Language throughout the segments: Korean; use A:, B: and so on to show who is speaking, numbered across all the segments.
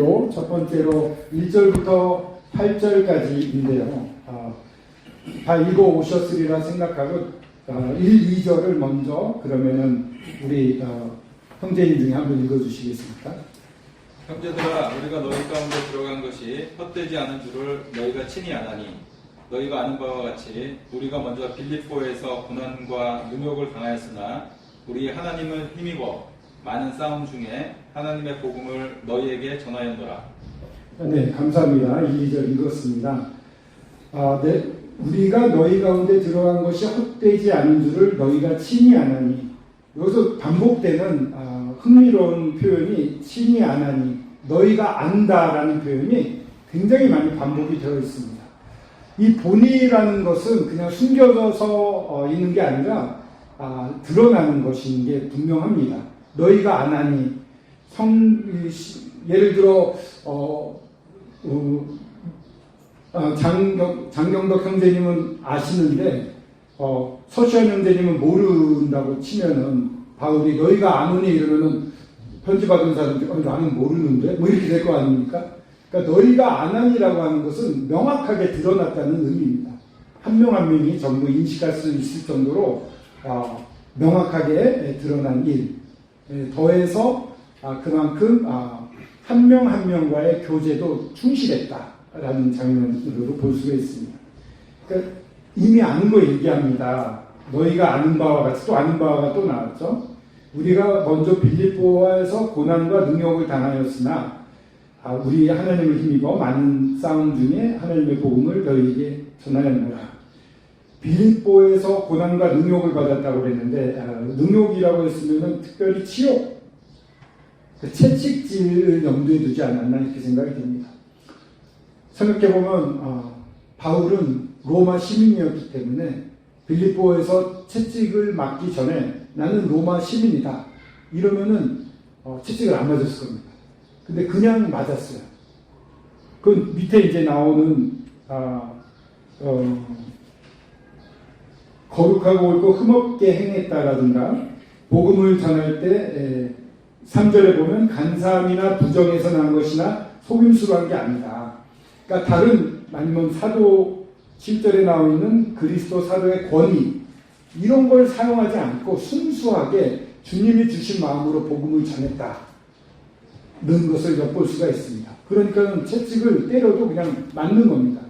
A: 기도 첫 번째로 1절부터 8절까지인데요. 다 읽어 오셨으리라 생각하고 1, 2절을 먼저 그러면은 우리 형제님 중에 한 분 읽어주시겠습니까?
B: 형제들아, 우리가 너희 가운데 들어간 것이 헛되지 않은 줄을 너희가 친히 아나니, 너희가 아는 바와 같이 우리가 먼저 빌립보에서 고난과 능욕을 당하였으나 우리 하나님을 힘입어 많은 싸움 중에 하나님의 복음을 너희에게 전하였노라.
A: 네, 감사합니다. 1, 2절 읽었습니다. 네, 우리가 너희 가운데 들어간 것이 헛되지 않은 줄을 너희가 친히 아나니, 여기서 반복되는 흥미로운 표현이 친히 아나니, 너희가 안다라는 표현이 굉장히 많이 반복이 되어 있습니다. 이 본이라는 것은 그냥 숨겨져서 있는 게 아니라 드러나는 것인 게 분명합니다. 너희가 아나니, 예를 들어 장경덕 형제님은 아시는데 서시현 형제님은 모른다고 치면은 바울이 너희가 아느니 이러면은 편지 받은 사람들이 나는 모르는데 뭐 이렇게 될 거 아닙니까? 그러니까 너희가 아나니라고 하는 것은 명확하게 드러났다는 의미입니다. 한 명 한 명이 전부 인식할 수 있을 정도로 명확하게 드러난 일. 더해서 그만큼 한 명 한 명과의 교제도 충실했다라는 장면으로 볼 수가 있습니다. 그러니까 이미 아는 거 얘기합니다. 너희가 아는 바와 같이 또 아는 바가 또 나왔죠. 우리가 먼저 빌립보에서 고난과 능욕을 당하였으나 우리 하나님을 힘입어 많은 싸움 중에 하나님의 복음을 너희에게 전하였노라. 빌립보에서 고난과 능욕을 받았다고 그랬는데 능욕이라고 했으면 특별히 치욕, 채찍질을 염두에 두지 않았나 이렇게 생각이 듭니다. 생각해보면 바울은 로마 시민이었기 때문에 빌립보에서 채찍을 맞기 전에 나는 로마 시민이다 이러면은 채찍을 안 맞았을 겁니다. 근데 그냥 맞았어요. 그 밑에 이제 나오는 거룩하고 옳고 흠없게 행했다라든가 복음을 전할 때 3절에 보면 간사함이나 부정에서 난 것이나 속임수로 한 게 아니다. 그러니까 다른 아니면 사도 7절에 나와 있는 그리스도 사도의 권위 이런 걸 사용하지 않고 순수하게 주님이 주신 마음으로 복음을 전했다는 것을 엿볼 수가 있습니다. 그러니까 채찍을 때려도 그냥 맞는 겁니다.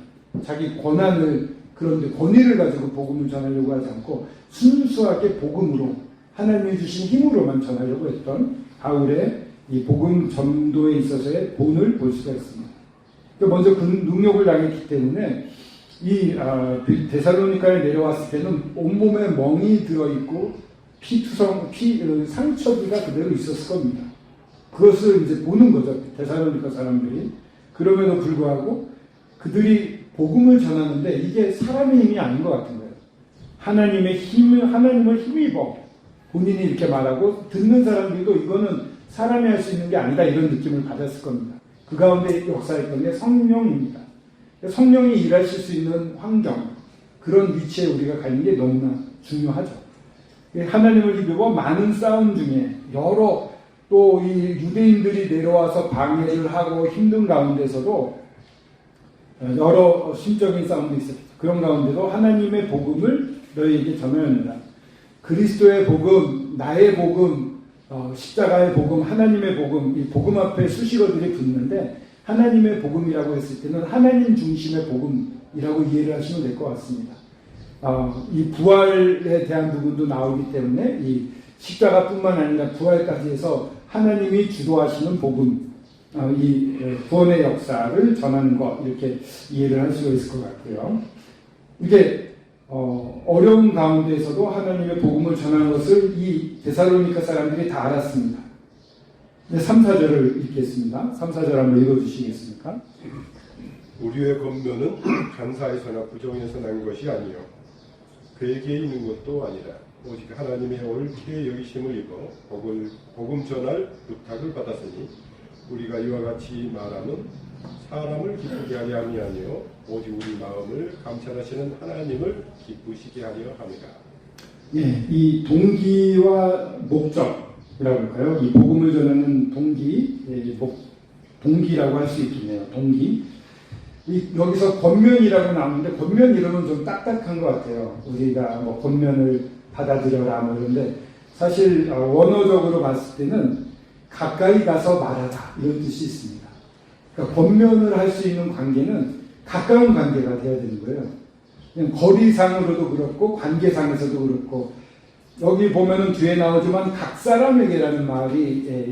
A: 자기 권한을 그런데 권위를 가지고 복음을 전하려고 하지 않고 순수하게 복음으로 하나님이 주신 힘으로만 전하려고 했던 바울의 이 복음 전도에 있어서의 본을 볼 수가 있습니다. 먼저 그 능욕을 당했기 때문에 이 데살로니카에 내려왔을 때는 온몸에 멍이 들어있고 상처가 그대로 있었을 겁니다. 그것을 이제 보는 거죠. 데살로니카 사람들이. 그럼에도 불구하고 그들이 복음을 전하는데 이게 사람의 힘이 아닌 것 같은 거예요. 하나님을 힘입어 본인이 이렇게 말하고 듣는 사람들도 이거는 사람이 할 수 있는 게 아니다 이런 느낌을 받았을 겁니다. 그 가운데 역사했던 게 성령입니다. 성령이 일하실 수 있는 환경 그런 위치에 우리가 가는 게 너무나 중요하죠. 하나님을 힘입어 많은 싸움 중에 여러 또 이 유대인들이 내려와서 방해를 하고 힘든 가운데서도 여러 심적인 싸움도 있었죠. 그런 가운데도 하나님의 복음을 너희에게 전하였느라. 그리스도의 복음, 나의 복음, 십자가의 복음, 하나님의 복음, 이 복음 앞에 수식어들이 붙는데 하나님의 복음이라고 했을 때는 하나님 중심의 복음이라고 이해를 하시면 될 것 같습니다. 이 부활에 대한 부분도 나오기 때문에 이 십자가뿐만 아니라 부활까지 해서 하나님이 주도하시는 복음, 이 구원의 역사를 전하는 것 이렇게 이해를 할 수가 있을 것 같고요. 이게 어려운 가운데에서도 하나님의 복음을 전하는 것을 이 데살로니가 사람들이 다 알았습니다. 3, 4절을 읽겠습니다. 3, 4절 한번 읽어주시겠습니까?
C: 우리의 권면은 간사에서나 부정에서 난 것이 아니요 그에게 있는 것도 아니라 오직 하나님의 옳게 여기심을 입어 복음 전할 부탁을 받았으니 우리가 이와 같이 말하면 사람을 기쁘게 하려 함이 아니요 오직 우리 마음을 감찰하시는 하나님을 기쁘시게 하려 함이라.
A: 예, 이 동기와 목적이라고 할까요? 이 복음을 전하는 동기, 동기라고 할 수 있겠네요. 동기. 여기서 권면이라고 나오는데 권면 이름은 좀 딱딱한 것 같아요. 우리가 뭐 권면을 받아들여라 뭐 이런데 사실 원어적으로 봤을 때는 가까이 가서 말하라 이런 뜻이 있습니다. 그러니까 권면을 할 수 있는 관계는 가까운 관계가 되어야 되는 거예요. 그냥 거리상으로도 그렇고 관계상에서도 그렇고 여기 보면은 뒤에 나오지만 각 사람에게라는 말이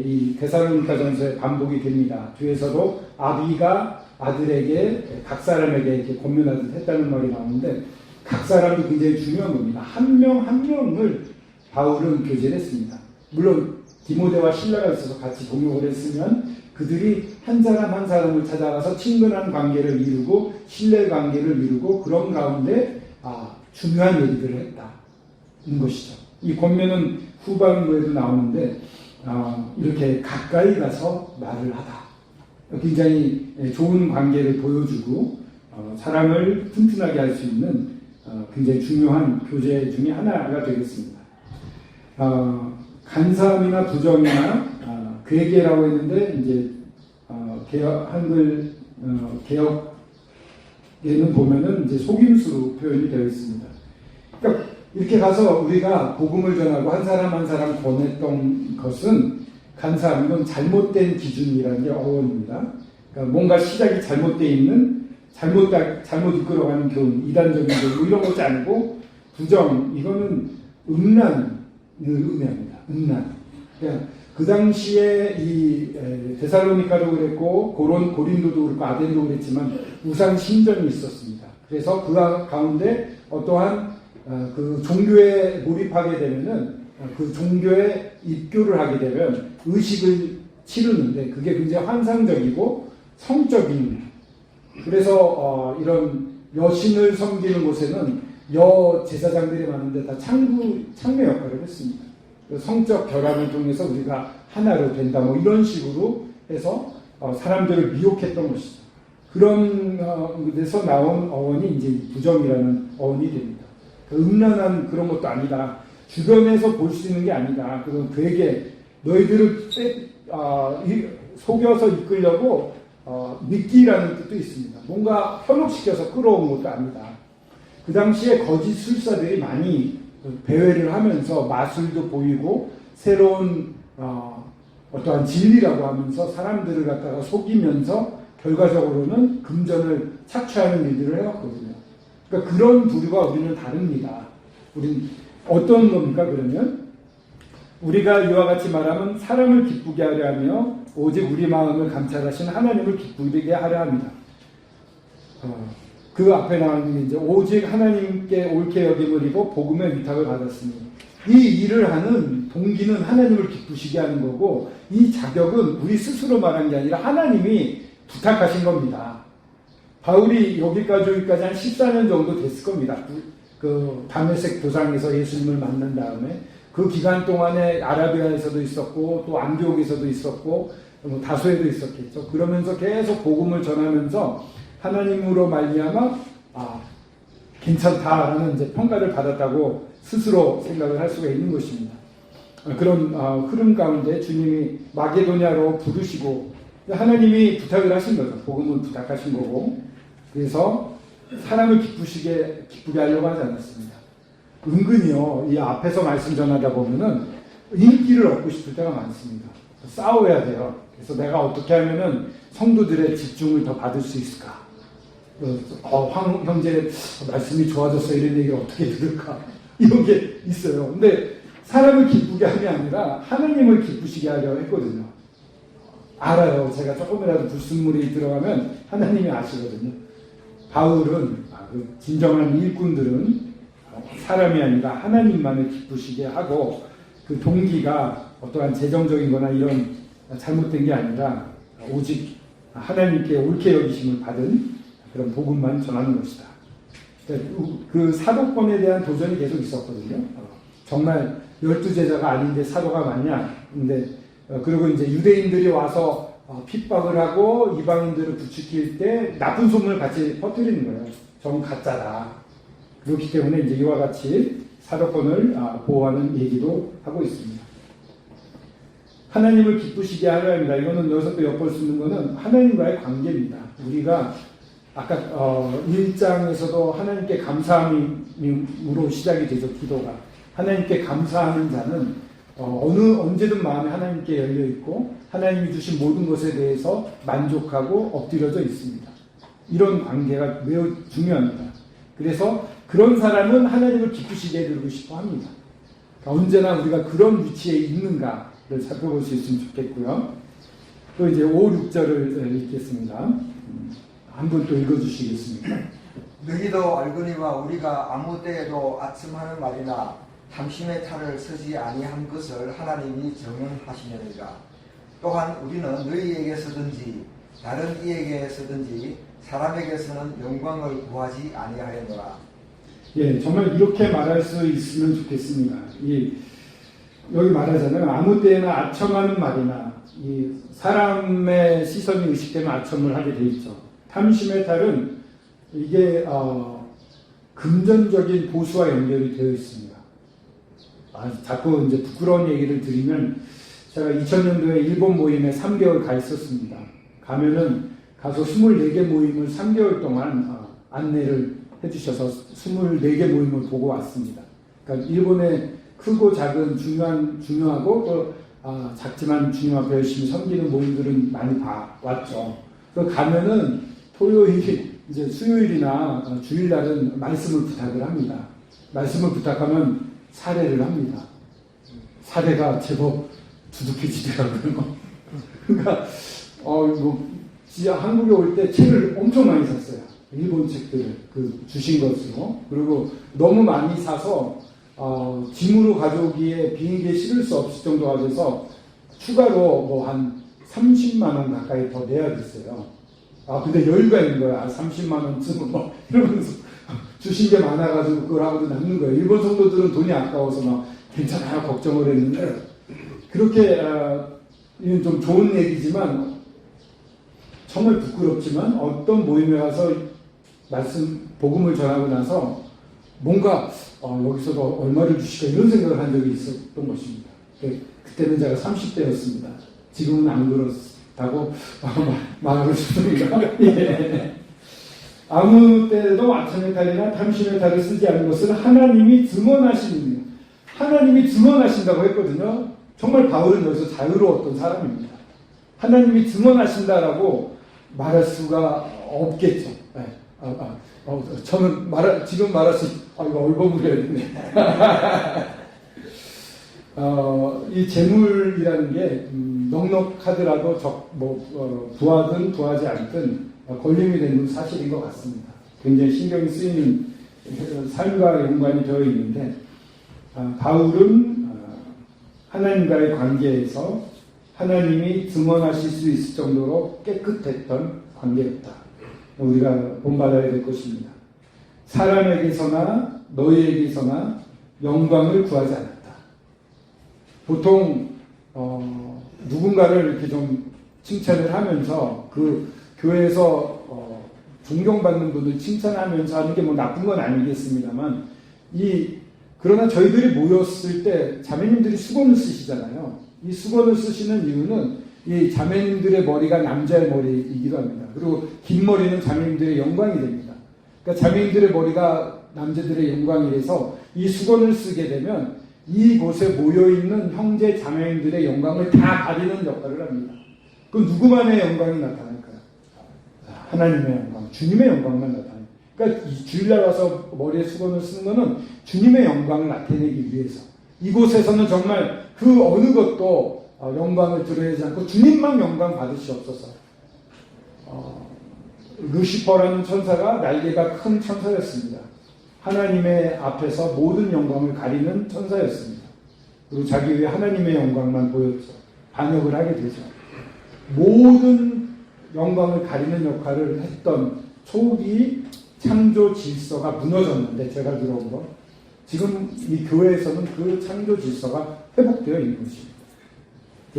A: 이 데살로니가전서에 반복이 됩니다. 뒤에서도 아비가 아들에게 각 사람에게 이렇게 권면하듯 했다는 말이 나오는데 각 사람이 굉장히 중요한 겁니다. 한 명 한 명을 바울은 교제를 했습니다. 물론 디모데와 실라가 있어서 같이 동역을 했으면 그들이 한 사람 한 사람을 찾아가서 친근한 관계를 이루고 신뢰 관계를 이루고 그런 가운데 중요한 얘기들을 했다는 것이죠. 이 권면은 후반부에도 나오는데 이렇게 가까이 가서 말을 하다. 굉장히 좋은 관계를 보여주고 사람을 튼튼하게 할 수 있는 굉장히 중요한 교제 중에 하나가 되겠습니다. 간사함이나 부정이나 괴계라고 했는데 이제 한글 개혁에는 보면은 이제 속임수로 표현이 되어 있습니다. 그러니까 이렇게 가서 우리가 복음을 전하고 한 사람 한 사람 권했던 것은 간사함, 이건 잘못된 기준이라는 게 어원입니다. 그러니까 뭔가 시작이 잘못되어 있는 잘못 이끌어가는 교훈, 이단적인 교훈 이런 것이 아니고 부정, 이거는 음란을 의미합니다. 음란. 그러니까 그 당시에 이 데살로니카도 그랬고 고린도도 그렇고 아덴도 그랬지만 우상 신전이 있었습니다. 그래서 그 가운데 어떠한 그 종교에 몰입하게 되면은 그 종교에 입교를 하게 되면 의식을 치르는데 그게 굉장히 환상적이고 성적인, 그래서 이런 여신을 섬기는 곳에는 여 제사장들이 많은데 다 창매 역할을 했습니다. 성적 결합을 통해서 우리가 하나로 된다 뭐 이런 식으로 해서 사람들을 미혹했던 것이죠. 그런 데서 나온 어원이 이제 부정이라는 어원이 됩니다. 음란한 그런 것도 아니다. 주변에서 볼 수 있는 게 아니다. 그리고 되게 너희들을 속여서 이끌려고 믿기라는 뜻도 있습니다. 뭔가 현혹시켜서 끌어온 것도 아니다. 그 당시에 거짓 술사들이 많이 배회를 하면서 마술도 보이고 새로운 어떠한 진리라고 하면서 사람들을 갖다가 속이면서 결과적으로는 금전을 착취하는 일들을 해왔거든요. 그러니까 그런 부류가 우리는 다릅니다. 우리는 어떤 겁니까? 그러면 우리가 이와 같이 말하면 사람을 기쁘게 하려 하며 오직 우리 마음을 감찰하신 하나님을 기쁘게 하려 합니다. 그 앞에 나오는 게 이제 오직 하나님께 옳게 여김을 입어 복음의 위탁을 받았으니, 이 일을 하는 동기는 하나님을 기쁘시게 하는 거고 이 자격은 우리 스스로 말한 게 아니라 하나님이 부탁하신 겁니다. 바울이 여기까지 한 14년 정도 됐을 겁니다. 그 다메섹 도상에서 예수님을 만난 다음에 그 기간 동안에 아라비아에서도 있었고 또 안디옥에서도 있었고 다소에도 있었겠죠. 그러면서 계속 복음을 전하면서 하나님으로 말미암아 괜찮다라는 이제 평가를 받았다고 스스로 생각을 할 수가 있는 것입니다. 그런 흐름 가운데 주님이 마게도냐로 부르시고 하나님이 부탁을 하신 거죠. 복음을 부탁하신 거고, 그래서 사람을 기쁘게 하려고 하지 않았습니다. 은근히요, 이 앞에서 말씀 전하다 보면은 인기를 얻고 싶을 때가 많습니다. 싸워야 돼요. 그래서 내가 어떻게 하면은 성도들의 집중을 더 받을 수 있을까? 황 형제 말씀이 좋아졌어, 이런 얘기를 어떻게 들을까? 이런 게 있어요. 근데 사람을 기쁘게 하는 게 아니라 하나님을 기쁘시게 하려고 했거든요. 알아요. 제가 조금이라도 불순물이 들어가면 하나님이 아시거든요. 바울은 진정한 일꾼들은 사람이 아니라 하나님만을 기쁘시게 하고 그 동기가 어떠한 재정적인 거나 이런 잘못된 게 아니라 오직 하나님께 옳게 여기심을 받은 그런 복음만 전하는 것이다. 그 사도권에 대한 도전이 계속 있었거든요. 정말 12제자가 아닌데 사도가 맞냐? 근데 그리고 이제 유대인들이 와서 핍박을 하고 이방인들을 부추길 때 나쁜 소문을 같이 퍼뜨리는 거예요. 전 가짜다. 그렇기 때문에 이제 이와 같이 사도권을 보호하는 얘기도 하고 있습니다. 하나님을 기쁘시게 하려 합니다. 이거는 여기서 또 엿볼 수 있는 거는 하나님과의 관계입니다. 우리가 아까 1장에서도 하나님께 감사함으로 시작이 되죠. 기도가. 하나님께 감사하는 자는 언제든 마음에 하나님께 열려 있고 하나님이 주신 모든 것에 대해서 만족하고 엎드려져 있습니다. 이런 관계가 매우 중요합니다. 그래서 그런 사람은 하나님을 기쁘시게 해드리고 싶어 합니다. 그러니까 언제나 우리가 그런 위치에 있는가를 살펴볼 수 있으면 좋겠고요. 또 이제 5, 6절을 읽겠습니다. 한 분 또 읽어주시겠습니까?
D: 너희도 알거니와 우리가 아무 때에도 아첨하는 말이나 탐심의 탈을 서지 아니한 것을 하나님이 정언하시느니라. 또한 우리는 너희에게서든지 다른 이에게서든지 사람에게서는 영광을 구하지 아니하였노라.
A: 예, 정말 이렇게 말할 수 있으면 좋겠습니다. 여기 말하잖아요. 아무 때나 아첨하는 말이나 이 사람의 시선이 의식되면 아첨을 하게 돼 있죠. 탐심의 탈은 이게 금전적인 보수와 연결이 되어 있습니다. 자꾸 이제 부끄러운 얘기를 드리면 제가 2000년도에 일본 모임에 3개월 가 있었습니다. 가면은 가서 24개 모임을 3개월 동안 안내를 해주셔서 24개 모임을 보고 왔습니다. 그러니까 일본의 크고 작은 중요하고 또 작지만 주님 앞에 열심히 섬기는 모임들은 많이 봤죠. 그래서 가면은 토요일, 이제 수요일이나 주일날은 말씀을 부탁을 합니다. 말씀을 부탁하면 사례를 합니다. 사례가 제법 두둑해지더라고요. 그러니까 진짜 한국에 올 때 책을 엄청 많이 샀어요. 일본 책들을 주신 것으로. 그리고 너무 많이 사서 짐으로 가져오기에 비행기에 실을 수 없을 정도가 돼서 추가로 한 30만 원 가까이 더 내야 됐어요. 근데 여유가 있는 거야. 30만 원쯤은 이러면서 주신 게 많아가지고 그걸 하고도 남는 거예요. 일본 성도들은 돈이 아까워서 괜찮아요 걱정을 했는데 그렇게 이건 좀 좋은 얘기지만 정말 부끄럽지만 어떤 모임에 가서 복음을 전하고 나서 뭔가 여기서도 얼마를 주실까 이런 생각을 한 적이 있었던 것입니다. 그때는 제가 30대였습니다. 지금은 안 그렇다고 말하고 싶습니다. 예. 아무 때도 아첨의 탈이나 탐심의 탈을 쓰지 않은 것을 하나님이 증언하시는 하나님이 증언하신다고 했거든요. 정말 바울은 여기서 자유로웠던 사람입니다. 하나님이 증언하신다라고 말할 수가 없겠죠. 네. 저는 지금 말할 수 이거 얼버무려야겠네. 이 재물이라는 게 넉넉하더라도 부하든 부하지 않든 걸림이 되는 사실인 것 같습니다. 굉장히 신경이 쓰이는 삶과 연관이 되어 있는데 바울은 하나님과의 관계에서 하나님이 증언하실 수 있을 정도로 깨끗했던 관계였다. 우리가 본받아야 될 것입니다. 사람에게서나 너희에게서나 영광을 구하지 않았다. 보통 누군가를 이렇게 좀 칭찬을 하면서 그 교회에서 존경받는 분들 칭찬하면서 하는 게 나쁜 건 아니겠습니다만 그러나 저희들이 모였을 때 자매님들이 수건을 쓰시잖아요. 이 수건을 쓰시는 이유는 이 자매님들의 머리가 남자의 머리이기도 합니다. 그리고 긴 머리는 자매님들의 영광이 됩니다. 그러니까 자매님들의 머리가 남자들의 영광이 돼서 이 수건을 쓰게 되면 이곳에 모여있는 형제 자매님들의 영광을 다 가리는 역할을 합니다. 그럼 누구만의 영광이 나타날까요? 하나님의 영광, 주님의 영광만 나타나요. 그러니까 주일날 와서 머리에 수건을 쓰는 것은 주님의 영광을 나타내기 위해서. 이곳에서는 정말 그 어느 것도 영광을 드러내지 않고 주님만 영광 받으시옵소서. 루시퍼라는 천사가 날개가 큰 천사였습니다. 하나님의 앞에서 모든 영광을 가리는 천사였습니다. 그리고 자기 위해 하나님의 영광만 보였죠. 반역을 하게 되죠. 모든 영광을 가리는 역할을 했던 초기 창조 질서가 무너졌는데 제가 들어온 거 지금 이 교회에서는 그 창조 질서가 회복되어 있는 것입니다.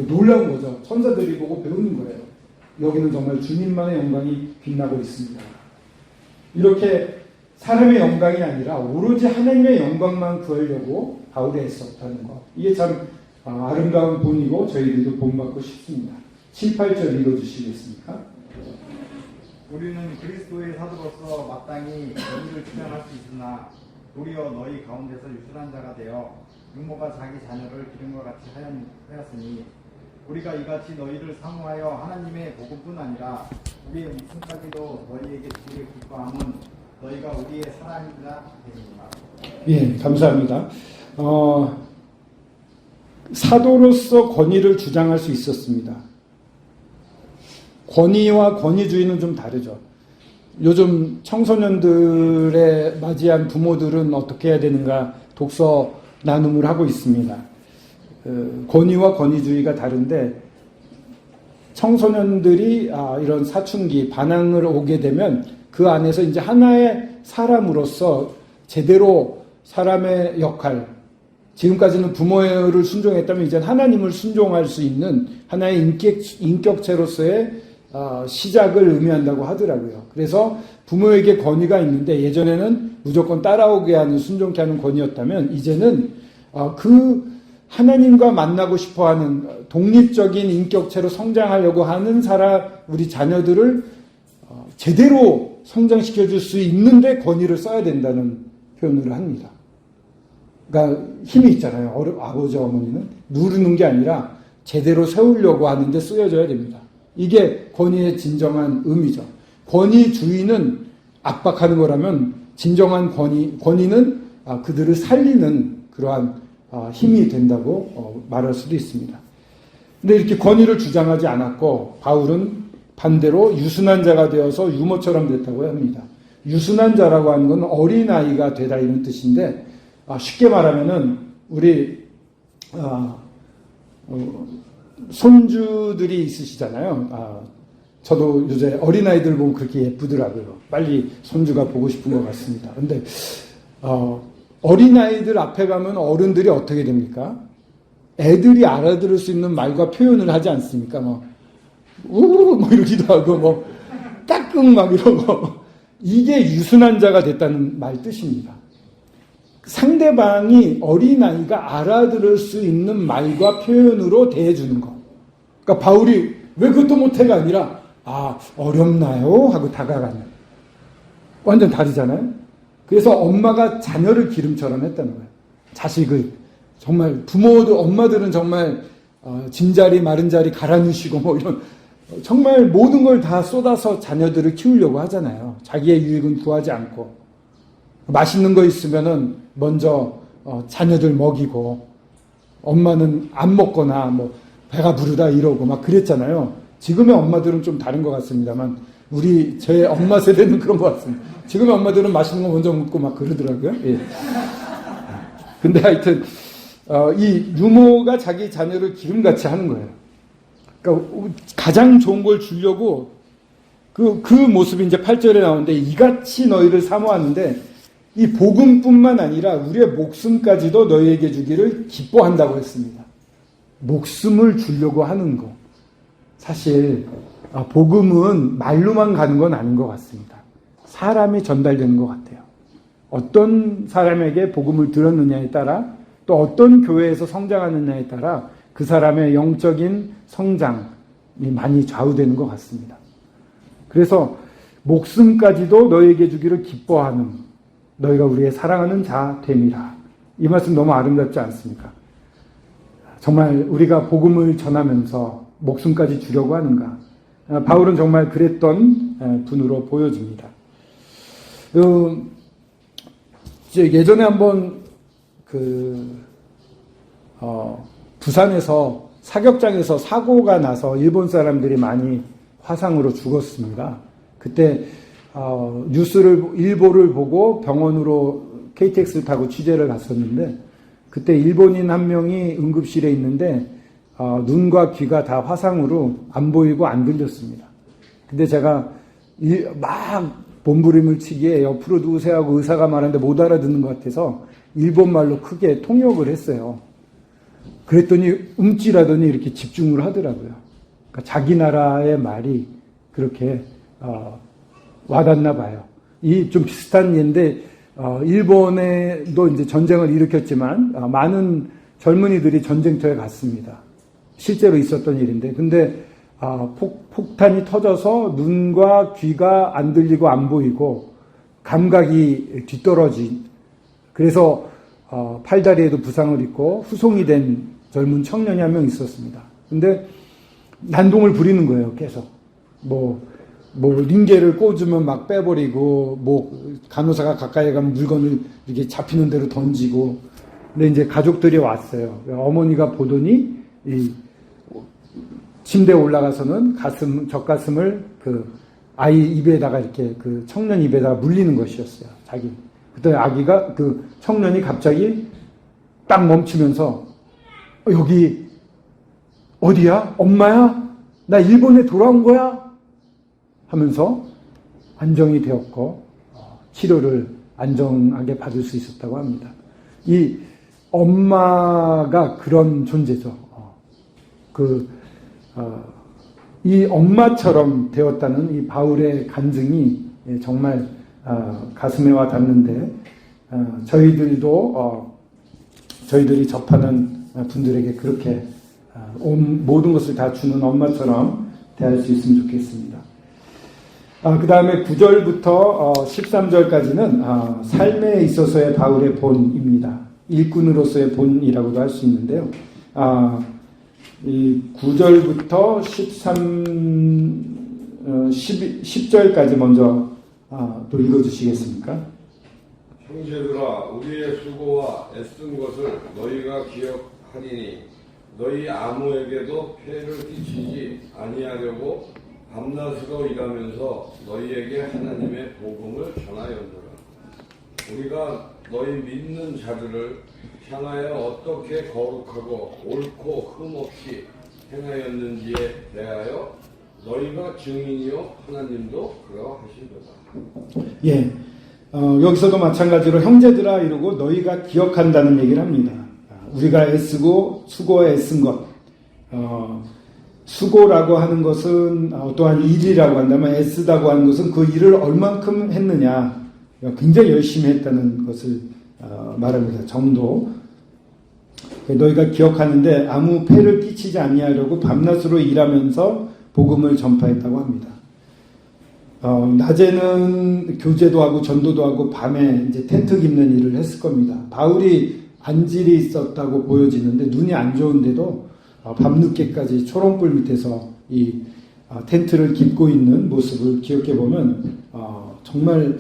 A: 놀라운 거죠. 천사들이 보고 배우는 거예요. 여기는 정말 주님만의 영광이 빛나고 있습니다. 이렇게 사람의 영광이 아니라 오로지 하나님의 영광만 구하려고 바울이 했었다는 것. 이게 참 아름다운 본이고 저희들도 본받고 싶습니다. 7, 8절 읽어주시겠습니까?
E: 우리는 그리스도의 사도로서 마땅히 권위를 주장할 수 있으나 도리어 너희 가운데서 유순한 자가 되어 유모가 자기 자녀를 기름과 같이 하였으니 우리가 이같이 너희를 사모하여 하나님의 복음뿐 아니라 우리의 목숨까지도 너희에게 주기를 기뻐함은 너희가 우리의 사랑이라 되니라.
A: 예, 감사합니다. 사도로서 권위를 주장할 수 있었습니다. 권위와 권위주의는 좀 다르죠. 요즘 청소년들의 맞이한 부모들은 어떻게 해야 되는가 독서 나눔을 하고 있습니다. 권위와 권위주의가 다른데 청소년들이 이런 사춘기 반항을 오게 되면 그 안에서 이제 하나의 사람으로서 제대로 사람의 역할, 지금까지는 부모를 순종했다면 이제 하나님을 순종할 수 있는 하나의 인격체로서의 시작을 의미한다고 하더라고요. 그래서 부모에게 권위가 있는데 예전에는 무조건 따라오게 하는 순종케 하는 권위였다면 이제는 그 하나님과 만나고 싶어하는 독립적인 인격체로 성장하려고 하는 우리 자녀들을 제대로 성장시켜줄 수 있는데 권위를 써야 된다는 표현을 합니다. 그러니까 힘이 있잖아요. 아버지 어머니는 누르는 게 아니라 제대로 세우려고 하는데 쓰여져야 됩니다. 이게 권위의 진정한 의미죠. 권위주의는 압박하는 거라면 진정한 권위는 그들을 살리는 그러한 힘이 된다고 말할 수도 있습니다. 근데 이렇게 권위를 주장하지 않았고 바울은 반대로 유순한 자가 되어서 유모처럼 됐다고 합니다. 유순한 자라고 하는 건 어린아이가 되다 이런 뜻인데 쉽게 말하면은 우리 손주들이 있으시잖아요. 저도 요새 어린아이들 보면 그렇게 예쁘더라고요. 빨리 손주가 보고 싶은 것 같습니다. 근데 어린아이들 앞에 가면 어른들이 어떻게 됩니까? 애들이 알아들을 수 있는 말과 표현을 하지 않습니까? 뭐 이러기도 하고, 따끔 막 이러고. 이게 유순한 자가 됐다는 말 뜻입니다. 상대방이 어린아이가 알아들을 수 있는 말과 표현으로 대해주는 거. 그러니까 바울이 왜 그것도 못해가 아니라, 어렵나요? 하고 다가가는. 완전 다르잖아요? 그래서 엄마가 자녀를 기름처럼 했다는 거예요. 자식을. 정말 엄마들은 정말 진자리 마른 자리 갈아 넣으시고 이런 정말 모든 걸 다 쏟아서 자녀들을 키우려고 하잖아요. 자기의 유익은 구하지 않고 맛있는 거 있으면은 먼저 자녀들 먹이고 엄마는 안 먹거나 배가 부르다 이러고 막 그랬잖아요. 지금의 엄마들은 좀 다른 것 같습니다만 제 엄마 세대는 그런 것 같습니다. 지금의 엄마들은 맛있는 거 먼저 먹고 막 그러더라고요. 예. 근데 하여튼 이 유모가 자기 자녀를 기름같이 하는 거예요. 그러니까 가장 좋은 걸 주려고 그 모습이 이제 8절에 나오는데 이같이 너희를 사모하는데 이 복음뿐만 아니라 우리의 목숨까지도 너희에게 주기를 기뻐한다고 했습니다. 목숨을 주려고 하는 거. 사실 복음은 말로만 가는 건 아닌 것 같습니다. 사람이 전달되는 것 같아요. 어떤 사람에게 복음을 들었느냐에 따라 또 어떤 교회에서 성장하느냐에 따라 그 사람의 영적인 성장이 많이 좌우되는 것 같습니다. 그래서 목숨까지도 너에게 주기를 기뻐하는 너희가 우리의 사랑하는 자 됨이라. 이 말씀 너무 아름답지 않습니까? 정말 우리가 복음을 전하면서 목숨까지 주려고 하는가? 바울은 정말 그랬던 분으로 보여집니다. 예전에 한번 부산에서 사격장에서 사고가 나서 일본 사람들이 많이 화상으로 죽었습니다. 그때 일보를 보고 병원으로 KTX를 타고 취재를 갔었는데 그때 일본인 한 명이 응급실에 있는데 눈과 귀가 다 화상으로 안 보이고 안 들렸습니다. 근데 제가 막 몸부림을 치기에 옆으로 누우세요 하고 의사가 말하는데 못 알아듣는 것 같아서 일본말로 크게 통역을 했어요. 그랬더니 움찔하더니 이렇게 집중을 하더라고요. 그러니까 자기 나라의 말이 그렇게 와닿나 봐요. 이 좀 비슷한 예인데 일본에도 이제 전쟁을 일으켰지만 많은 젊은이들이 전쟁터에 갔습니다. 실제로 있었던 일인데, 근데 폭탄이 터져서 눈과 귀가 안 들리고 안 보이고 감각이 뒤떨어진, 그래서 팔다리에도 부상을 입고 후송이 된 젊은 청년이 한 명 있었습니다. 근데 난동을 부리는 거예요, 계속. 뭐 링게를 꽂으면 막 빼버리고, 간호사가 가까이 가면 물건을 이렇게 잡히는 대로 던지고. 근데 이제 가족들이 왔어요. 어머니가 보더니 이 침대에 올라가서는 젖가슴을 그 아이 입에다가 이렇게 그 청년 입에다가 물리는 것이었어요. 자기. 그때 아기가, 그 청년이 갑자기 딱 멈추면서 여기 어디야? 엄마야? 나 일본에 돌아온 거야? 하면서 안정이 되었고 치료를 안정하게 받을 수 있었다고 합니다. 이 엄마가 그런 존재죠. 이 엄마처럼 되었다는 이 바울의 간증이 정말 가슴에 와 닿는데, 저희들이 접하는 분들에게 그렇게 모든 것을 다 주는 엄마처럼 대할 수 있으면 좋겠습니다. 그 다음에 9절부터 13절까지는 삶에 있어서의 바울의 본입니다. 일꾼으로서의 본이라고도 할 수 있는데요. 이 9절부터 10절까지 먼저 또 읽어주시겠습니까?
F: 형제들아, 우리의 수고와 애쓴 것을 너희가 기억하리니 너희 아무에게도 폐를 끼치지 아니하려고 밤낮으로 일하면서 너희에게 하나님의 복음을 전하였노라. 우리가 너희 믿는 자들을 향하여 어떻게 거룩하고 옳고 흠없이 행하였는지에 대하여 너희가 증인이요 하나님도 그러하시도다.
A: 예, 여기서도 마찬가지로 형제들아 이러고 너희가 기억한다는 얘기를 합니다. 우리가 애쓰고 수고에 애쓴 것, 수고라고 하는 것은 어떠한 일이라고 한다면 애쓰다고 하는 것은 그 일을 얼만큼 했느냐, 굉장히 열심히 했다는 것을 말합니다. 정도. 너희가 기억하는데 아무 폐를 끼치지 아니하려고 밤낮으로 일하면서 복음을 전파했다고 합니다. 낮에는 교제도 하고 전도도 하고 밤에 이제 텐트 깁는 일을 했을 겁니다. 바울이 안질이 있었다고 보여지는데 눈이 안 좋은데도 밤늦게까지 초롱불 밑에서 이 텐트를 깁고 있는 모습을 기억해 보면 정말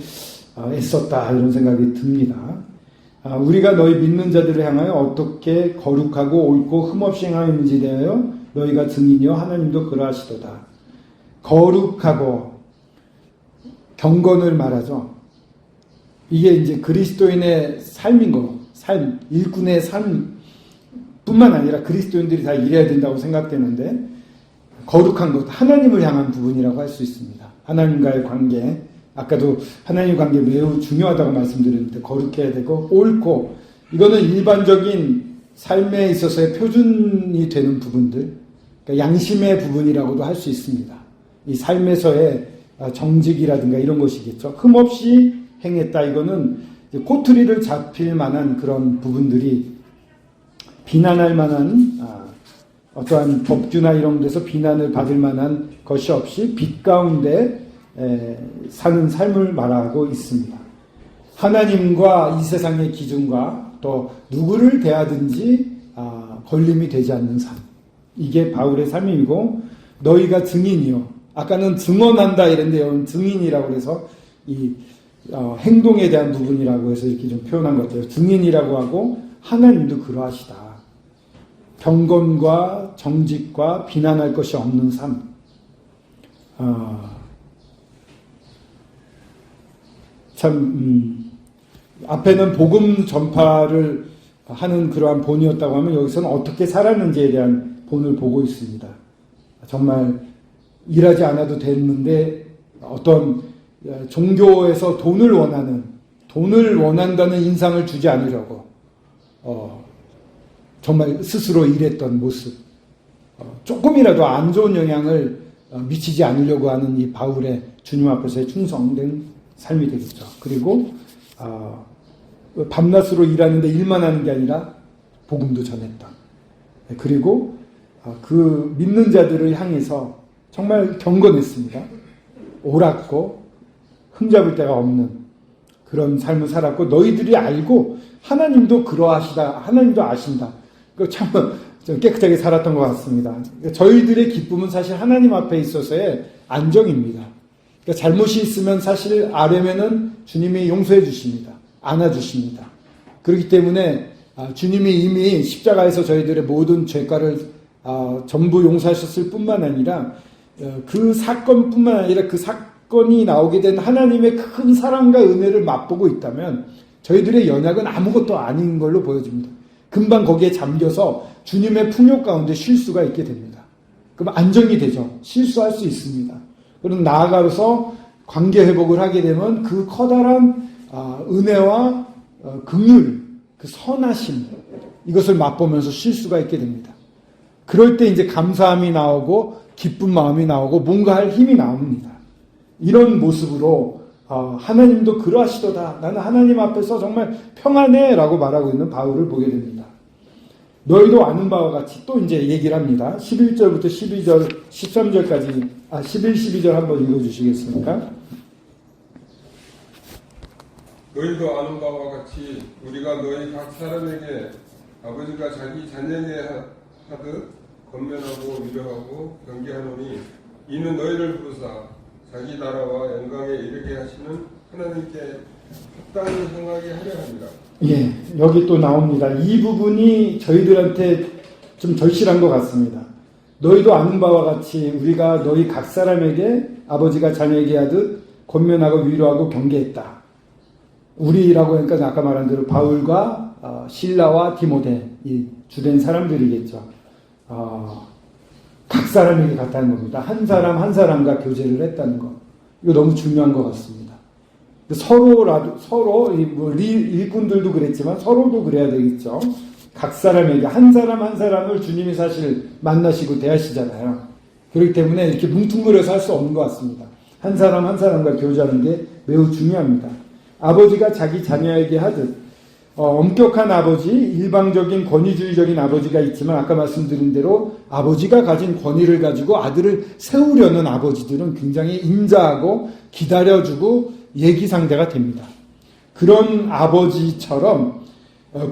A: 애썼다 이런 생각이 듭니다. 우리가 너희 믿는 자들을 향하여 어떻게 거룩하고 옳고 흠없이 행하였는지 대하여 너희가 증인이요 하나님도 그러하시도다. 거룩하고 경건을 말하죠. 이게 이제 그리스도인의 삶인 거, 일꾼의 삶뿐만 아니라 그리스도인들이 다 이래야 된다고 생각되는데, 거룩한 것, 하나님을 향한 부분이라고 할 수 있습니다. 하나님과의 관계, 아까도 하나님 관계 매우 중요하다고 말씀드렸는데 거룩해야 되고, 옳고, 이거는 일반적인 삶에 있어서의 표준이 되는 부분들, 그러니까 양심의 부분이라고도 할 수 있습니다. 이 삶에서의 정직이라든가 이런 것이겠죠. 흠없이 행했다, 이거는 꼬투리를 잡힐 만한 그런 부분들이, 비난할 만한 어떠한 법규나 이런 데서 비난을 받을 만한 것이 없이 빛 가운데 사는 삶을 말하고 있습니다. 하나님과 이 세상의 기준과 또 누구를 대하든지 걸림이 되지 않는 삶, 이게 바울의 삶이고, 너희가 증인이요, 아까는 증언한다 이랬는데 증인이라고 해서 이 행동에 대한 부분이라고 해서 이렇게 좀 표현한 것 같아요. 증인이라고 하고 하나님도 그러하시다. 경건과 정직과 비난할 것이 없는 삶. 앞에는 복음 전파를 하는 그러한 본이었다고 하면 여기서는 어떻게 살았는지에 대한 본을 보고 있습니다. 정말 일하지 않아도 됐는데 어떤 종교에서 돈을 원한다는 인상을 주지 않으려고 정말 스스로 일했던 모습, 조금이라도 안 좋은 영향을 미치지 않으려고 하는 이 바울의 주님 앞에서의 충성된 삶이 되겠죠. 그리고 밤낮으로 일하는데 일만 하는 게 아니라 복음도 전했던. 그리고 그 믿는 자들을 향해서 정말 경건했습니다. 옳았고 흠잡을 데가 없는 그런 삶을 살았고, 너희들이 알고 하나님도 그러하시다, 하나님도 아신다. 참 깨끗하게 살았던 것 같습니다. 저희들의 기쁨은 사실 하나님 앞에 있어서의 안정입니다. 잘못이 있으면 사실 아뢰면은 주님이 용서해 주십니다. 안아주십니다. 그렇기 때문에 주님이 이미 십자가에서 저희들의 모든 죄가를 전부 용서하셨을 뿐만 아니라 그 사건뿐만 아니라 그 사건이 나오게 된 하나님의 큰 사랑과 은혜를 맛보고 있다면 저희들의 연약은 아무것도 아닌 걸로 보여집니다. 금방 거기에 잠겨서 주님의 풍요 가운데 쉴 수가 있게 됩니다. 그럼 안정이 되죠. 실수할 수 있습니다. 그럼 나아가서 관계 회복을 하게 되면 그 커다란 은혜와 긍휼, 그 선하심, 이것을 맛보면서 쉴 수가 있게 됩니다. 그럴 때 이제 감사함이 나오고 기쁜 마음이 나오고 뭔가 할 힘이 나옵니다. 이런 모습으로 하나님도 그러하시도다. 나는 하나님 앞에서 정말 평안해 라고 말하고 있는 바울을 보게 됩니다. 너희도 아는 바와 같이 또 이제 얘기를 합니다. 11절부터 12절, 13절까지, 11, 12절 한번 읽어주시겠습니까?
C: 너희도 아는 바와 같이 우리가 너희 각 사람에게 아버지가 자기 자녀에게 하듯 권면하고 위로하고 경계하노니 이는 너희를 부르사 자기 나라와 영광에 이르게 하시는 하나님께 합당히 행하게 하려 합니다.
A: 예, 여기 또 나옵니다. 이 부분이 저희들한테 좀 절실한 것 같습니다. 너희도 아는 바와 같이 우리가 너희 각 사람에게 아버지가 자녀에게 하듯 권면하고 위로하고 경계했다. 우리라고 하니까 아까 말한 대로 바울과 실라와 디모데, 이 주된 사람들이겠죠. 각 사람에게 갔다는 겁니다. 한 사람 한 사람과 교제를 했다는 것. 이거 너무 중요한 것 같습니다. 서로 일꾼들도 그랬지만 서로도 그래야 되겠죠. 각 사람에게 한 사람 한 사람을 주님이 사실 만나시고 대하시잖아요. 그렇기 때문에 이렇게 뭉뚱그려서 할 수 없는 것 같습니다. 한 사람 한 사람과 교제하는 게 매우 중요합니다. 아버지가 자기 자녀에게 하듯 엄격한 아버지, 일방적인 권위주의적인 아버지가 있지만 아까 말씀드린 대로 아버지가 가진 권위를 가지고 아들을 세우려는 아버지들은 굉장히 인자하고 기다려주고 예기상대가 됩니다. 그런 아버지처럼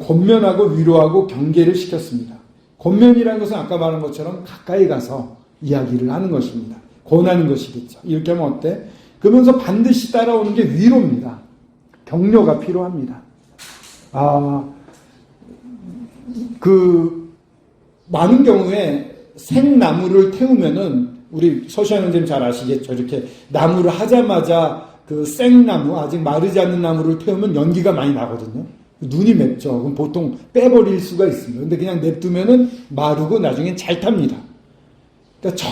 A: 권면하고 위로하고 경계를 시켰습니다. 권면이라는 것은 아까 말한 것처럼 가까이 가서 이야기를 하는 것입니다. 권하는 것이겠죠. 이렇게 하면 어때? 그러면서 반드시 따라오는 게 위로입니다. 격려가 필요합니다. 많은 경우에 생나무를 태우면은, 우리 서시환 선생님 잘 아시겠죠? 이렇게 나무를 하자마자 그 생나무, 아직 마르지 않는 나무를 태우면 연기가 많이 나거든요. 눈이 맵죠. 그럼 보통 빼버릴 수가 있습니다. 근데 그냥 냅두면은 마르고 나중엔 잘 탑니다. 그러니까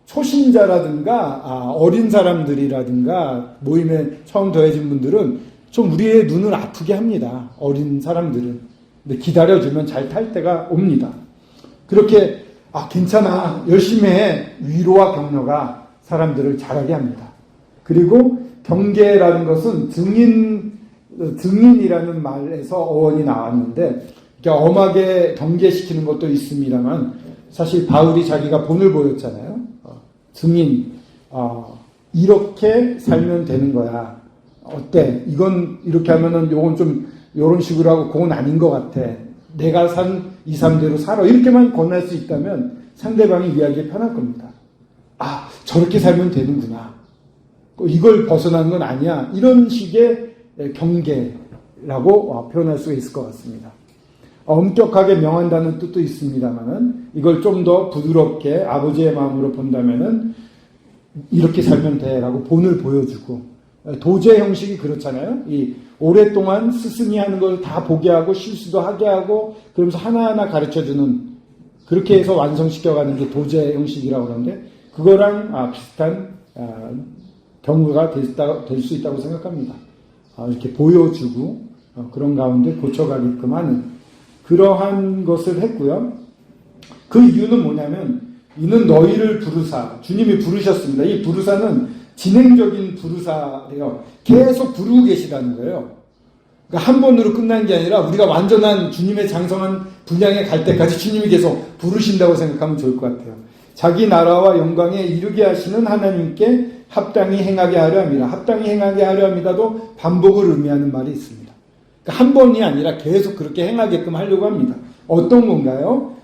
A: 초신자라든가, 어린 사람들이라든가, 모임에 처음 더해진 분들은 좀 우리의 눈을 아프게 합니다. 어린 사람들은. 근데 기다려주면 잘 탈 때가 옵니다. 그렇게, 괜찮아. 열심히 해. 위로와 격려가 사람들을 잘하게 합니다. 그리고 경계라는 것은 증인이라는 말에서 어원이 나왔는데, 그러니까 엄하게 경계시키는 것도 있습니다만, 사실 바울이 자기가 본을 보였잖아요. 증인, 이렇게 살면 되는 거야. 어때? 이건 이렇게 하면은 요건 좀 요런 식으로 하고 그건 아닌 것 같아. 내가 산 2, 3대로 살아. 이렇게만 권할 수 있다면 상대방이 이해하기 편할 겁니다. 저렇게 살면 되는구나. 이걸 벗어나는 건 아니야. 이런 식의 경계라고 표현할 수가 있을 것 같습니다. 엄격하게 명한다는 뜻도 있습니다만은 이걸 좀 더 부드럽게 아버지의 마음으로 본다면은 이렇게 살면 돼라고 본을 보여주고, 도제 형식이 그렇잖아요. 이 오랫동안 스승이 하는 걸 다 보게 하고 실수도 하게 하고 그러면서 하나하나 가르쳐주는, 그렇게 해서 완성시켜가는 게 도제 형식이라고 그러는데 그거랑 비슷한 경우가 될 수 있다고 생각합니다. 이렇게 보여주고 그런 가운데 고쳐가게끔 하는 그러한 것을 했고요. 그 이유는 뭐냐면 이는 너희를 부르사, 주님이 부르셨습니다. 이 부르사는 진행적인 부르사래요. 계속 부르고 계시다는 거예요. 그러니까 한 번으로 끝난 게 아니라 우리가 완전한 주님의 장성한 분양에 갈 때까지 주님이 계속 부르신다고 생각하면 좋을 것 같아요. 자기 나라와 영광에 이르게 하시는 하나님께 합당히 행하게 하려 합니다. 합당히 행하게 하려 합니다도 반복을 의미하는 말이 있습니다. 그러니까 한 번이 아니라 계속 그렇게 행하게끔 하려고 합니다. 어떤 건가요?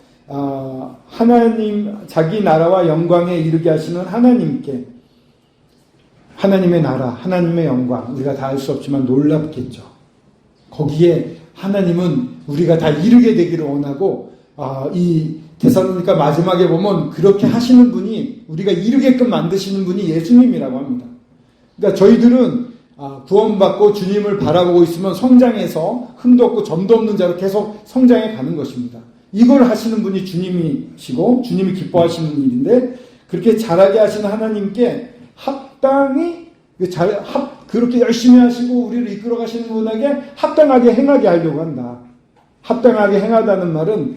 A: 하나님, 자기 나라와 영광에 이르게 하시는 하나님께, 하나님의 나라, 하나님의 영광, 우리가 다 알 수 없지만 놀랍겠죠. 거기에 하나님은 우리가 다 이르게 되기를 원하고, 이 데살로니가 마지막에 보면 그렇게 하시는 분이, 우리가 이르게끔 만드시는 분이 예수님이라고 합니다. 그러니까 저희들은 구원받고 주님을 바라보고 있으면 성장해서 흠도 없고 점도 없는 자로 계속 성장해 가는 것입니다. 이걸 하시는 분이 주님이시고 주님이 기뻐하시는 일인데, 그렇게 잘하게 하시는 하나님께 합당히 그렇게 열심히 하시고 우리를 이끌어 가시는 분에게 합당하게 행하게 하려고 한다. 합당하게 행하다는 말은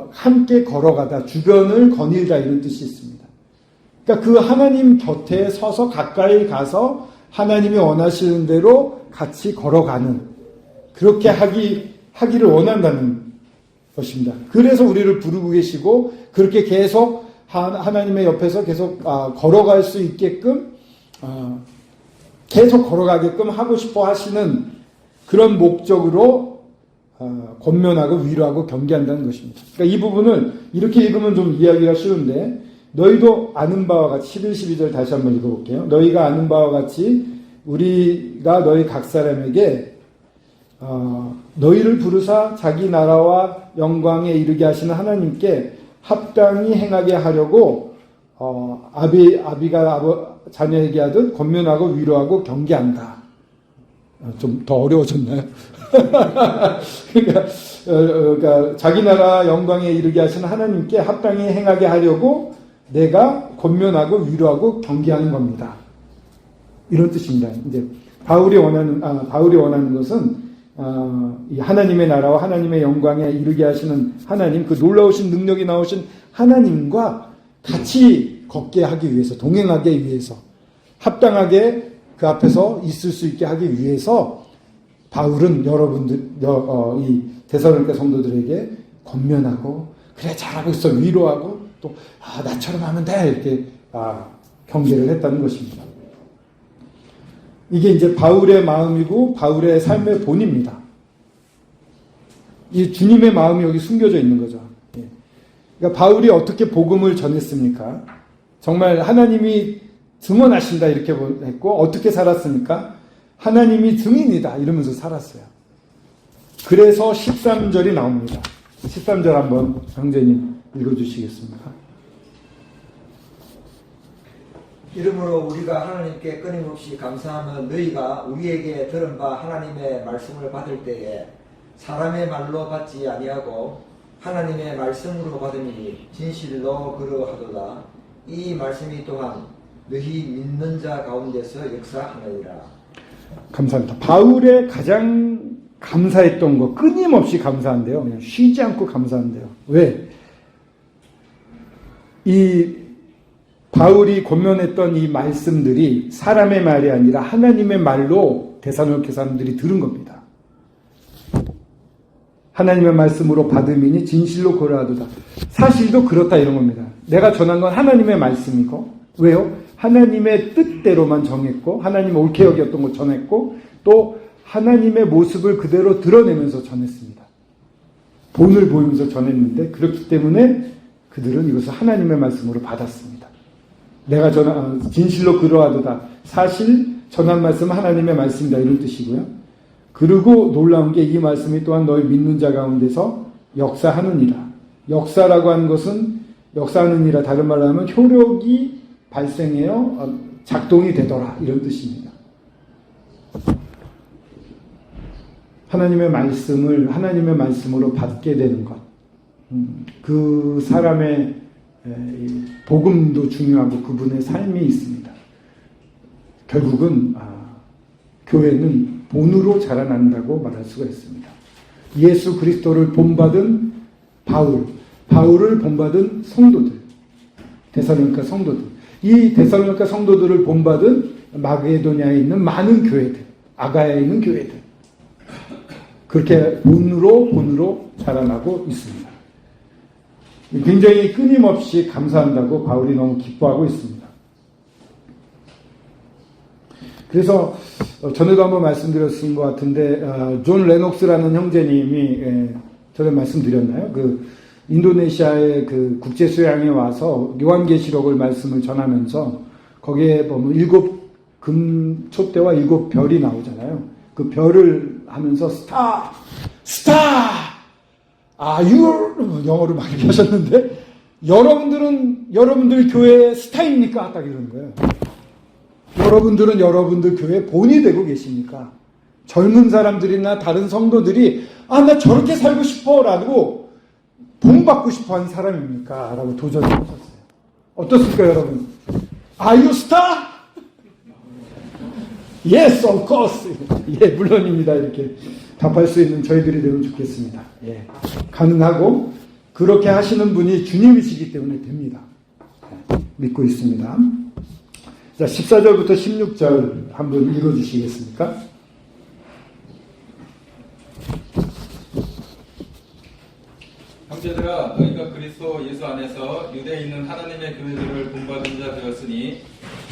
A: 함께 걸어가다, 주변을 거닐다, 이런 뜻이 있습니다. 그러니까 그 하나님 곁에 서서 가까이 가서 하나님이 원하시는 대로 같이 걸어가는, 그렇게 하기를 원한다는 것입니다. 그래서 우리를 부르고 계시고 그렇게 계속 하나님의 옆에서 계속 걸어갈 수 있게끔, 계속 걸어가게끔 하고 싶어 하시는 그런 목적으로 권면하고 위로하고 경계한다는 것입니다. 그러니까 이 부분을 이렇게 읽으면 좀 이해하기가 쉬운데, 너희도 아는 바와 같이, 11, 12절 다시 한번 읽어볼게요. 너희가 아는 바와 같이 우리가 너희 각 사람에게 너희를 부르사 자기 나라와 영광에 이르게 하시는 하나님께 합당히 행하게 하려고 아비가 자녀에게 하듯 권면하고 위로하고 경계한다. 좀 더 어려워졌나요? 그러니까 자기 나라 영광에 이르게 하시는 하나님께 합당히 행하게 하려고 내가 권면하고 위로하고 경계하는 겁니다. 이런 뜻입니다. 이제 바울이 원하는 것은 이 하나님의 나라와 하나님의 영광에 이르게 하시는 하나님, 그 놀라우신 능력이 나오신 하나님과 같이 걷게 하기 위해서, 동행하기 위해서, 합당하게 그 앞에서 있을 수 있게 하기 위해서 바울은 이 데살로니가 성도들에게 권면하고, 그래 잘하고 있어, 위로하고, 또 나처럼 하면 돼, 이렇게 경계를 했다는 것입니다. 이게 이제 바울의 마음이고 바울의 삶의 본입니다. 이 주님의 마음이 여기 숨겨져 있는 거죠. 그러니까 바울이 어떻게 복음을 전했습니까? 정말 하나님이 증언하신다 이렇게 했고, 어떻게 살았습니까? 하나님이 증인이다 이러면서 살았어요. 그래서 13절이 나옵니다. 13절 한번 형제님 읽어주시겠습니까?
D: 이러므로 우리가 하나님께 끊임없이 감사하며 너희가 우리에게 들은 바 하나님의 말씀을 받을 때에 사람의 말로 받지 아니하고 하나님의 말씀으로 받으니 진실로 그러하도다. 이 말씀이 또한 너희 믿는 자 가운데서 역사하느니라. 감사합니다.
A: 바울의 가장 감사했던 거, 끊임없이 감사한데요. 그냥 쉬지 않고 감사한데요. 왜? 이 바울이 권면했던 이 말씀들이 사람의 말이 아니라 하나님의 말로 데살로니가 사람들이 들은 겁니다. 하나님의 말씀으로 받음이니 진실로 그러하도다. 사실도 그렇다 이런 겁니다. 내가 전한 건 하나님의 말씀이고, 왜요? 하나님의 뜻대로만 정했고, 하나님 옳게 여겼던 거 전했고, 또 하나님의 모습을 그대로 드러내면서 전했습니다. 본을 보이면서 전했는데, 그렇기 때문에 그들은 이것을 하나님의 말씀으로 받았습니다. 내가 진실로 그러하도다. 사실 전한 말씀은 하나님의 말씀이다, 이런 뜻이고요. 그리고 놀라운 게 이 말씀이 또한 너희 믿는 자 가운데서 역사하느니라. 역사라고 하는 것은, 역사하느니라 다른 말로 하면 효력이 발생해요, 작동이 되더라, 이런 뜻입니다. 하나님의 말씀을 하나님의 말씀으로 받게 되는 것, 그 사람의 복음도 중요하고 그분의 삶이 있습니다. 결국은 교회는 본으로 자라난다고 말할 수가 있습니다. 예수 그리스도를 본받은 바울을 본받은 성도들, 데살로니가 성도들, 이 데살로니가 성도들을 본받은 마게도냐에 있는 많은 교회들, 아가야에 있는 교회들, 그렇게 본으로 자라나고 있습니다. 굉장히 끊임없이 감사한다고 바울이 너무 기뻐하고 있습니다. 그래서 전에도 한번 말씀드렸은 것 같은데 존 레녹스라는 형제님이 전에 말씀드렸나요? 그 인도네시아의 그 국제 수양에 와서 요한계시록을 말씀을 전하면서 거기에 보면 7 촛대와 7 별이 나오잖아요. 그 별을 하면서 스타 영어로 막 이렇게 하셨는데 여러분들 교회의 스타입니까? 딱 이러는 거예요. 여러분들은 여러분들 교회 본이 되고 계십니까? 젊은 사람들이나 다른 성도들이 나 저렇게 살고 싶어 라고 본받고 싶어 하는 사람입니까? 라고 도전을 하셨어요. 어떻습니까, 여러분? Are you star? Yes, of course. 예, 물론입니다. 이렇게 답할 수 있는 저희들이 되면 좋겠습니다. 예, 가능하고 그렇게 하시는 분이 주님이시기 때문에 됩니다. 믿고 있습니다. 자, 14절부터 16절 한번 읽어주시겠습니까?
B: 형제들아, 너희가 그리스도 예수 안에서 유대에 있는 하나님의 교회들을 본받은 자 되었으니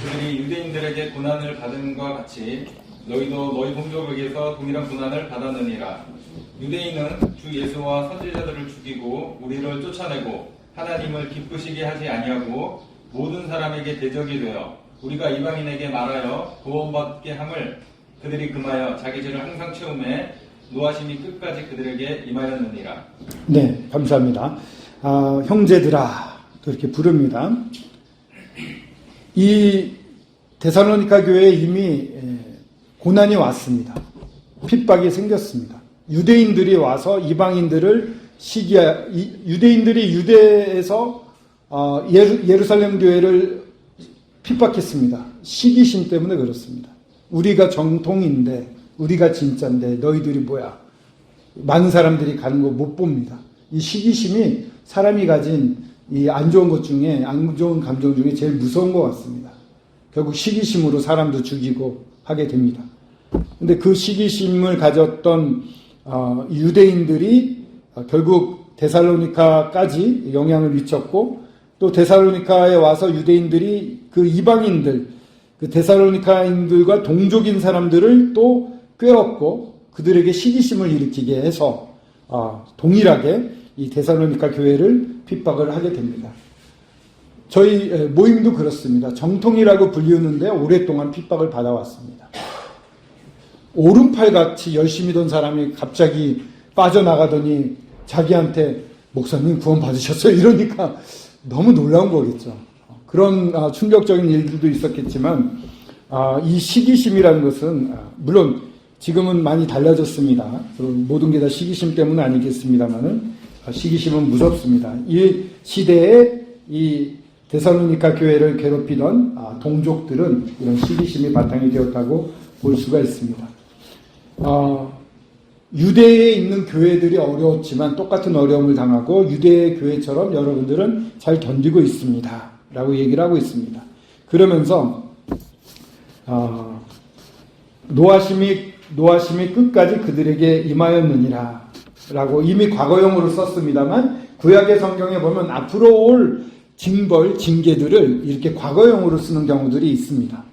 B: 그들이 유대인들에게 고난을 받음과 같이 너희도 너희 본족에게서 동일한 고난을 받았느니라. 유대인은 주 예수와 선지자들을 죽이고 우리를 쫓아내고 하나님을 기쁘시게 하지 아니하고 모든 사람에게 대적이 되어 우리가 이방인에게 말하여 구원받게 함을 그들이 금하여 자기 죄를 항상 채우매 노하심이 끝까지 그들에게 임하였느니라.
A: 네, 감사합니다. 형제들아 또 이렇게 부릅니다. 이 데살로니가 교회에 이미 고난이 왔습니다. 핍박이 생겼습니다. 유대인들이 와서 이방인들을 유대인들이 유대에서 예루살렘 교회를 핍박했습니다. 시기심 때문에 그렇습니다. 우리가 정통인데 우리가 진짜인데 너희들이 뭐야? 많은 사람들이 가는 거 못 봅니다. 이 시기심이 사람이 가진 이 안 좋은 것 중에 안 좋은 감정 중에 제일 무서운 것 같습니다. 결국 시기심으로 사람도 죽이고 하게 됩니다. 근데 그 시기심을 가졌던 유대인들이 결국 데살로니카까지 영향을 미쳤고 또 데살로니카에 와서 유대인들이 그 이방인들, 그 데살로니카인들과 동족인 사람들을 또 꿰었고 그들에게 시기심을 일으키게 해서 동일하게 이 데살로니가 교회를 핍박을 하게 됩니다. 저희 모임도 그렇습니다. 정통이라고 불리우는데 오랫동안 핍박을 받아왔습니다. 오른팔같이 열심히 던 사람이 갑자기 빠져나가더니 자기한테 목사님 구원 받으셨어요? 이러니까 너무 놀라운 거겠죠. 그런 충격적인 일들도 있었겠지만 이 시기심이라는 것은 물론 지금은 많이 달라졌습니다. 모든 게 다 시기심 때문은 아니겠습니다만은 시기심은 무섭습니다. 이 시대에 이 데살로니가 교회를 괴롭히던 동족들은 이런 시기심이 바탕이 되었다고 볼 수가 있습니다. 유대에 있는 교회들이 어려웠지만 똑같은 어려움을 당하고 유대의 교회처럼 여러분들은 잘 견디고 있습니다. 라고 얘기를 하고 있습니다. 그러면서 노하심이 끝까지 그들에게 임하였느니라 라고 이미 과거형으로 썼습니다만 구약의 성경에 보면 앞으로 올 징벌, 징계들을 이렇게 과거형으로 쓰는 경우들이 있습니다.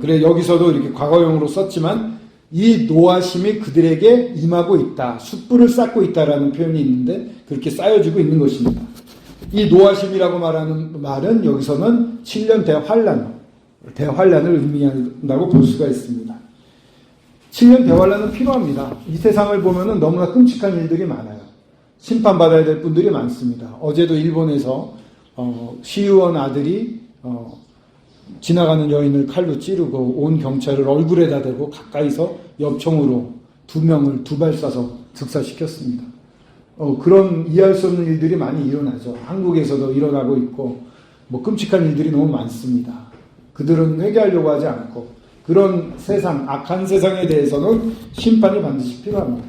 A: 그래 여기서도 이렇게 과거형으로 썼지만 이 노하심이 그들에게 임하고 있다. 숯불을 쌓고 있다라는 표현이 있는데 그렇게 쌓여지고 있는 것입니다. 이 노하심이라고 말하는 말은 여기서는 7년 대환란을 의미한다고 볼 수가 있습니다. 7년 대환란은 필요합니다. 이 세상을 보면은 너무나 끔찍한 일들이 많아요. 심판받아야 될 분들이 많습니다. 어제도 일본에서 시의원 아들이 지나가는 여인을 칼로 찌르고 온 경찰을 얼굴에다 대고 가까이서 엽총으로 2명을 2발 쏴서 즉사시켰습니다. 그런 이해할 수 없는 일들이 많이 일어나죠. 한국에서도 일어나고 있고 뭐 끔찍한 일들이 너무 많습니다. 그들은 회개하려고 하지 않고 그런 세상, 악한 세상에 대해서는 심판이 반드시 필요합니다.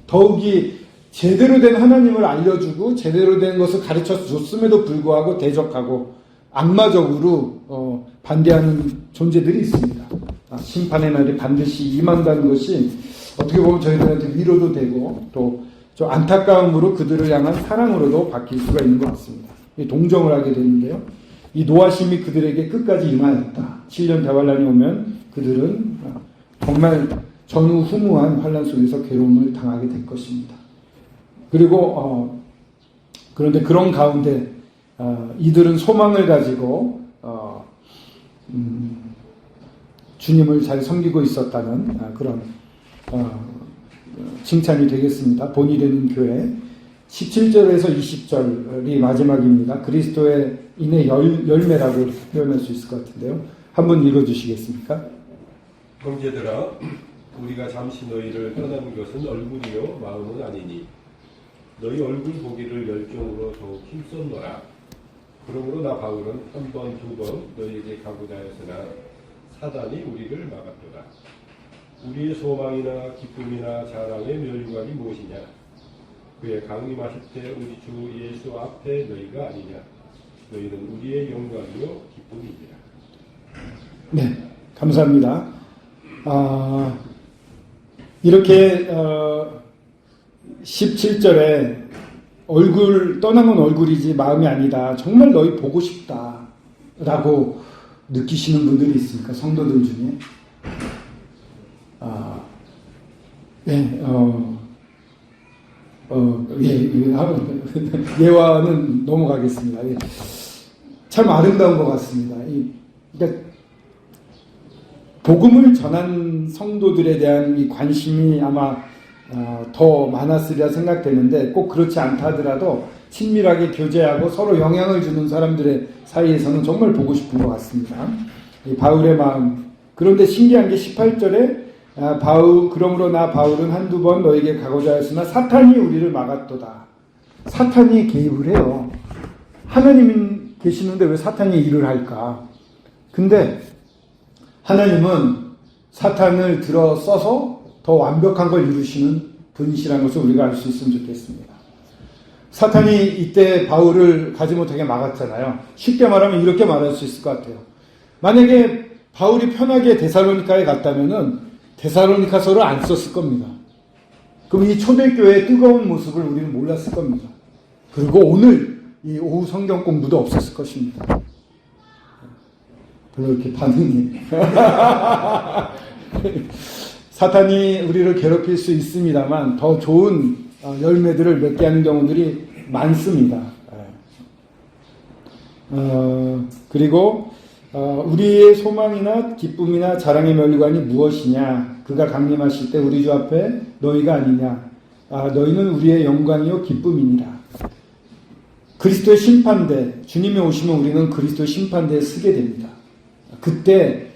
A: 더욱이 제대로 된 하나님을 알려주고 제대로 된 것을 가르쳐 줬음에도 불구하고 대적하고 악마적으로 반대하는 존재들이 있습니다. 심판의 날이 반드시 임한다는 것이 어떻게 보면 저희들한테 위로도 되고 또 좀 안타까움으로 그들을 향한 사랑으로도 바뀔 수가 있는 것 같습니다. 동정을 하게 되는데요. 이 노하심이 그들에게 끝까지 임하였다. 7년 대환란이 오면 그들은 정말 전후후무한 환란 속에서 괴로움을 당하게 될 것입니다. 그리고 그런데 그런 가운데 이들은 소망을 가지고 주님을 잘 섬기고 있었다는 그런 칭찬이 되겠습니다. 본이 되는 교회 17절에서 20절이 마지막입니다. 그리스도의 인의 열매라고 표현할 수 있을 것 같은데요. 한번 읽어주시겠습니까?
C: 형제들아, 우리가 잠시 너희를 떠나는 것은 얼굴이요 마음은 아니니 너희 얼굴 보기를 열정으로 더욱 힘썼노라. 그러므로 나 바울은 한 번, 두 번 너희에게 가고자 하였으나 사단이 우리를 막았도다. 우리의 소망이나 기쁨이나 자랑의 면류관이 무엇이냐? 그의 강림하실 때 우리 주 예수 앞에 너희가 아니냐? 너희는 우리의 영광이요 기쁨이니라.
A: 네, 감사합니다. 이렇게 17절에 떠난 건 얼굴이지 마음이 아니다. 정말 너희 보고 싶다 라고 느끼시는 분들이 있습니까? 성도들 중에. 예화는 넘어가겠습니다. 참 아름다운 것 같습니다. 그러니까 복음을 전한 성도들에 대한 이 관심이 아마 더 많았으리라 생각되는데 꼭 그렇지 않다 하더라도 친밀하게 교제하고 서로 영향을 주는 사람들의 사이에서는 정말 보고 싶은 것 같습니다. 이 바울의 마음. 그런데 신기한 게 18절에 그러므로 나 바울은 한두 번 너에게 가고자 하였으나 사탄이 우리를 막았도다. 사탄이 개입을 해요. 하나님이 계시는데 왜 사탄이 일을 할까? 근데 하나님은 사탄을 들어 써서 더 완벽한 걸 이루시는 분이시라는 것을 우리가 알 수 있으면 좋겠습니다. 사탄이 이때 바울을 가지 못하게 막았잖아요. 쉽게 말하면 이렇게 말할 수 있을 것 같아요. 만약에 바울이 편하게 데살로니카에 갔다면은 데살로니카서를 안 썼을 겁니다. 그럼 이 초대교회의 뜨거운 모습을 우리는 몰랐을 겁니다. 그리고 오늘 이 오후 성경 공부도 없었을 것입니다. 별로 이렇게 반응이. 사탄이 우리를 괴롭힐 수 있습니다만 더 좋은 열매들을 맺게 하는 경우들이 많습니다. 그리고 우리의 소망이나 기쁨이나 자랑의 면류관이 무엇이냐? 그가 강림하실 때 우리 주 앞에 너희가 아니냐? 너희는 우리의 영광이요 기쁨이니라. 그리스도의 심판대, 주님이 오시면 우리는 그리스도의 심판대에 서게 됩니다. 그때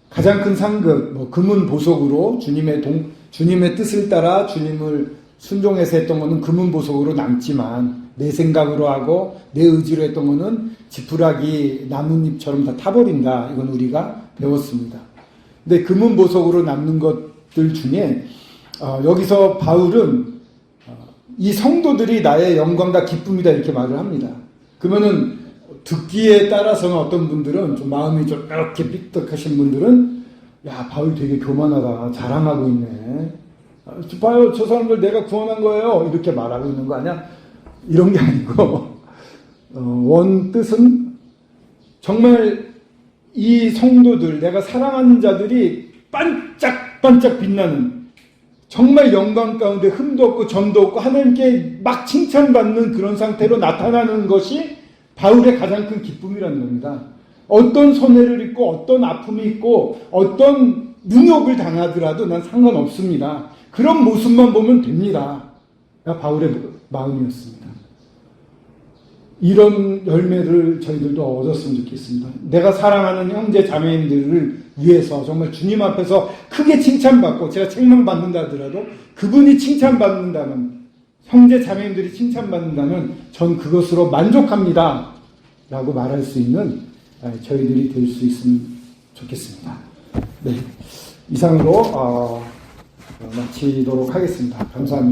A: 가장 큰 상급, 금은 보석으로 주님의 뜻을 따라 주님을 순종해서 했던 것은 금은 보석으로 남지만 내 생각으로 하고 내 의지로 했던 것은 지푸라기 나뭇잎처럼 다 타버린다. 이건 우리가 배웠습니다. 근데 금은 보석으로 남는 것들 중에 여기서 바울은 이 성도들이 나의 영광과 기쁨이다 이렇게 말을 합니다. 그러면은 듣기에 따라서는 어떤 분들은 좀 마음이 좀 이렇게 삐딱하신 분들은 야 바울 되게 교만하다 자랑하고 있네. 봐요 저 사람들 내가 구원한 거예요 이렇게 말하고 있는 거 아니야? 이런 게 아니고 원 뜻은 정말 이 성도들 내가 사랑하는 자들이 반짝반짝 빛나는 정말 영광 가운데 흠도 없고 점도 없고 하나님께 막 칭찬받는 그런 상태로 나타나는 것이 바울의 가장 큰 기쁨이라는 겁니다. 어떤 손해를 입고 어떤 아픔이 있고 어떤 능욕을 당하더라도 난 상관없습니다. 그런 모습만 보면 됩니다. 바울의 마음이었습니다. 이런 열매를 저희들도 얻었으면 좋겠습니다. 내가 사랑하는 형제 자매님들을 위해서 정말 주님 앞에서 크게 칭찬받고 제가 책망받는다 하더라도 그분이 칭찬받는다면 형제 자매님들이 칭찬받는다면 전 그것으로 만족합니다 라고 말할 수 있는 저희들이 될 수 있으면 좋겠습니다. 네, 이상으로 마치도록 하겠습니다. 감사합니다.